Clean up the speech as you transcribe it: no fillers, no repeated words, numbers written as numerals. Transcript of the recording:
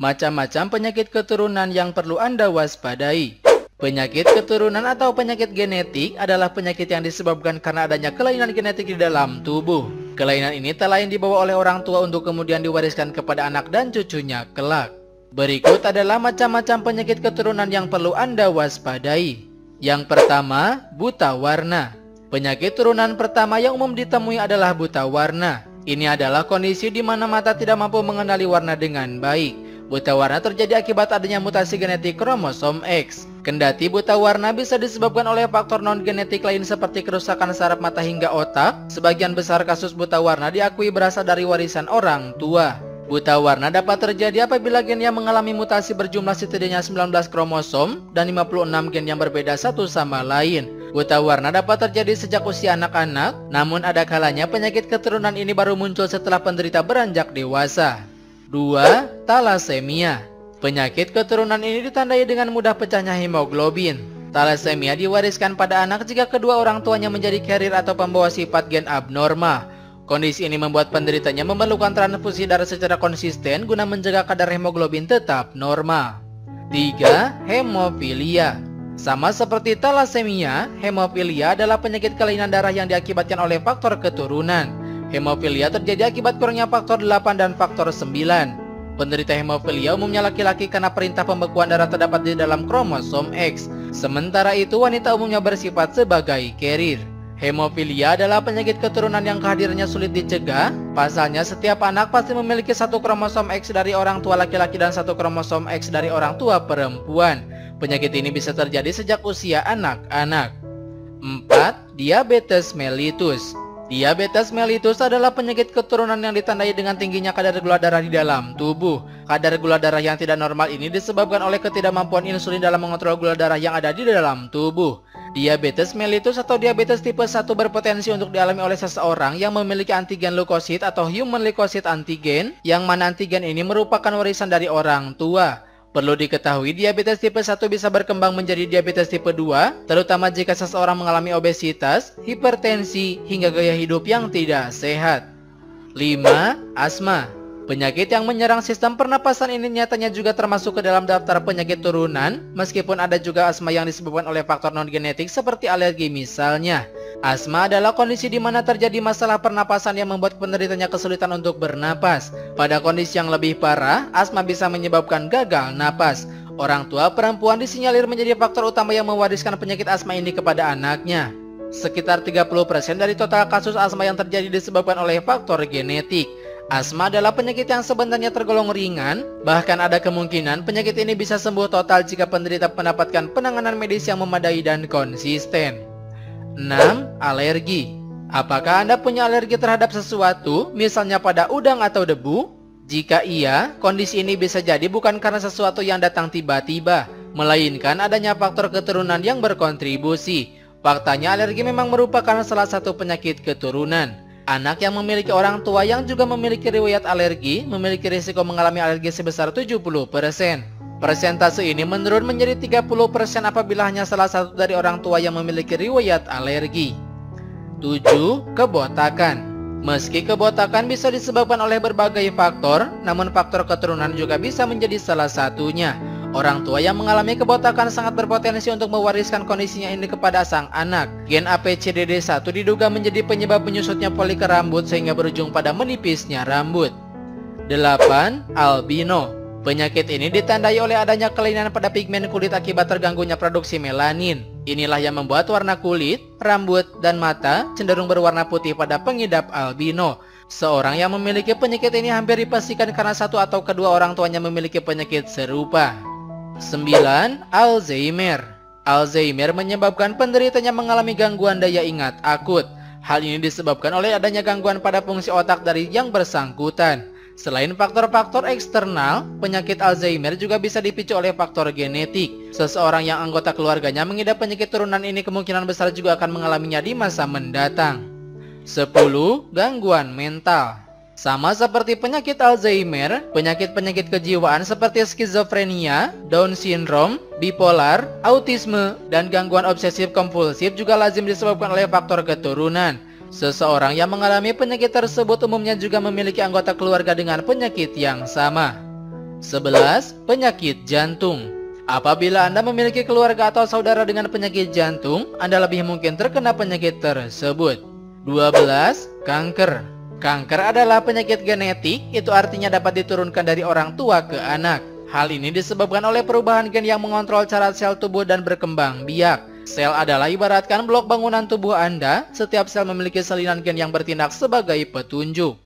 Macam-macam penyakit keturunan yang perlu Anda waspadai. Penyakit keturunan atau penyakit genetik adalah penyakit yang disebabkan karena adanya kelainan genetik di dalam tubuh. Kelainan ini tak lain dibawa oleh orang tua untuk kemudian diwariskan kepada anak dan cucunya kelak. Berikut adalah macam-macam penyakit keturunan yang perlu Anda waspadai. Yang pertama, buta warna. Penyakit turunan pertama yang umum ditemui adalah buta warna. Ini adalah kondisi di mana mata tidak mampu mengenali warna dengan baik. Buta warna terjadi akibat adanya mutasi genetik kromosom X. Kendati buta warna bisa disebabkan oleh faktor non-genetik lain seperti kerusakan saraf mata hingga otak, sebagian besar kasus buta warna diakui berasal dari warisan orang tua. Buta warna dapat terjadi apabila gen yang mengalami mutasi berjumlah setidaknya 19 kromosom dan 56 gen yang berbeda satu sama lain. Buta warna dapat terjadi sejak usia anak-anak, namun ada kalanya penyakit keturunan ini baru muncul setelah penderita beranjak dewasa. 2. Talasemia. Penyakit keturunan ini ditandai dengan mudah pecahnya hemoglobin. Talasemia diwariskan pada anak jika kedua orang tuanya menjadi carrier atau pembawa sifat gen abnormal. Kondisi ini membuat penderitanya memerlukan transfusi darah secara konsisten guna menjaga kadar hemoglobin tetap normal. 3. Hemofilia. Sama seperti talasemia, hemofilia adalah penyakit kelainan darah yang diakibatkan oleh faktor keturunan. Hemofilia terjadi akibat kurangnya faktor 8 dan faktor 9. Penderita hemofilia umumnya laki-laki karena perintah pembekuan darah terdapat di dalam kromosom X. Sementara itu wanita umumnya bersifat sebagai carrier. Hemofilia adalah penyakit keturunan yang kehadirannya sulit dicegah. Pasalnya setiap anak pasti memiliki satu kromosom X dari orang tua laki-laki dan satu kromosom X dari orang tua perempuan. Penyakit ini bisa terjadi sejak usia anak-anak. 4. Diabetes mellitus. Diabetes mellitus adalah penyakit keturunan yang ditandai dengan tingginya kadar gula darah di dalam tubuh. Kadar gula darah yang tidak normal ini disebabkan oleh ketidakmampuan insulin dalam mengontrol gula darah yang ada di dalam tubuh. Diabetes mellitus atau diabetes tipe 1 berpotensi untuk dialami oleh seseorang yang memiliki antigen leukosit atau human leukocyte antigen, yang mana antigen ini merupakan warisan dari orang tua. Perlu diketahui, diabetes tipe 1 bisa berkembang menjadi diabetes tipe 2, terutama jika seseorang mengalami obesitas, hipertensi, hingga gaya hidup yang tidak sehat. 5. Asma. Penyakit yang menyerang sistem pernapasan ini nyatanya juga termasuk ke dalam daftar penyakit turunan, meskipun ada juga asma yang disebabkan oleh faktor non-genetik seperti alergi misalnya. Asma adalah kondisi di mana terjadi masalah pernapasan yang membuat penderitanya kesulitan untuk bernapas. Pada kondisi yang lebih parah, asma bisa menyebabkan gagal napas. Orang tua perempuan disinyalir menjadi faktor utama yang mewariskan penyakit asma ini kepada anaknya. Sekitar 30% dari total kasus asma yang terjadi disebabkan oleh faktor genetik. Asma adalah penyakit yang sebenarnya tergolong ringan, bahkan ada kemungkinan penyakit ini bisa sembuh total jika penderita mendapatkan penanganan medis yang memadai dan konsisten. 6. Alergi. Apakah Anda punya alergi terhadap sesuatu, misalnya pada udang atau debu? Jika iya, kondisi ini bisa jadi bukan karena sesuatu yang datang tiba-tiba, melainkan adanya faktor keturunan yang berkontribusi. Faktanya alergi memang merupakan salah satu penyakit keturunan. Anak yang memiliki orang tua yang juga memiliki riwayat alergi memiliki risiko mengalami alergi sebesar 70%. Persentase ini menurun menjadi 30% apabila hanya salah satu dari orang tua yang memiliki riwayat alergi. 7. Kebotakan. Meski kebotakan bisa disebabkan oleh berbagai faktor, namun faktor keturunan juga bisa menjadi salah satunya. Orang tua yang mengalami kebotakan sangat berpotensi untuk mewariskan kondisinya ini kepada sang anak. Gen APCDD1 diduga menjadi penyebab menyusutnya folikel rambut sehingga berujung pada menipisnya rambut. 8. Albino. Penyakit ini ditandai oleh adanya kelainan pada pigmen kulit akibat terganggunya produksi melanin. Inilah yang membuat warna kulit, rambut, dan mata cenderung berwarna putih pada pengidap albino. Seorang yang memiliki penyakit ini hampir dipastikan karena satu atau kedua orang tuanya memiliki penyakit serupa. 9. Alzheimer. Alzheimer menyebabkan penderitanya mengalami gangguan daya ingat akut. Hal ini disebabkan oleh adanya gangguan pada fungsi otak dari yang bersangkutan. Selain faktor-faktor eksternal, penyakit Alzheimer juga bisa dipicu oleh faktor genetik. Seseorang yang anggota keluarganya mengidap penyakit turunan ini kemungkinan besar juga akan mengalaminya di masa mendatang. 10. Gangguan mental. Sama seperti penyakit Alzheimer, penyakit-penyakit kejiwaan seperti skizofrenia, Down syndrome, bipolar, autisme, dan gangguan obsesif kompulsif juga lazim disebabkan oleh faktor keturunan. Seseorang yang mengalami penyakit tersebut umumnya juga memiliki anggota keluarga dengan penyakit yang sama. 11. Penyakit jantung. Apabila Anda memiliki keluarga atau saudara dengan penyakit jantung, Anda lebih mungkin terkena penyakit tersebut. 12. Kanker. Kanker adalah penyakit genetik, itu artinya dapat diturunkan dari orang tua ke anak. Hal ini disebabkan oleh perubahan gen yang mengontrol cara sel tubuh dan berkembang biak. Sel adalah ibaratkan blok bangunan tubuh Anda, setiap sel memiliki salinan gen yang bertindak sebagai petunjuk.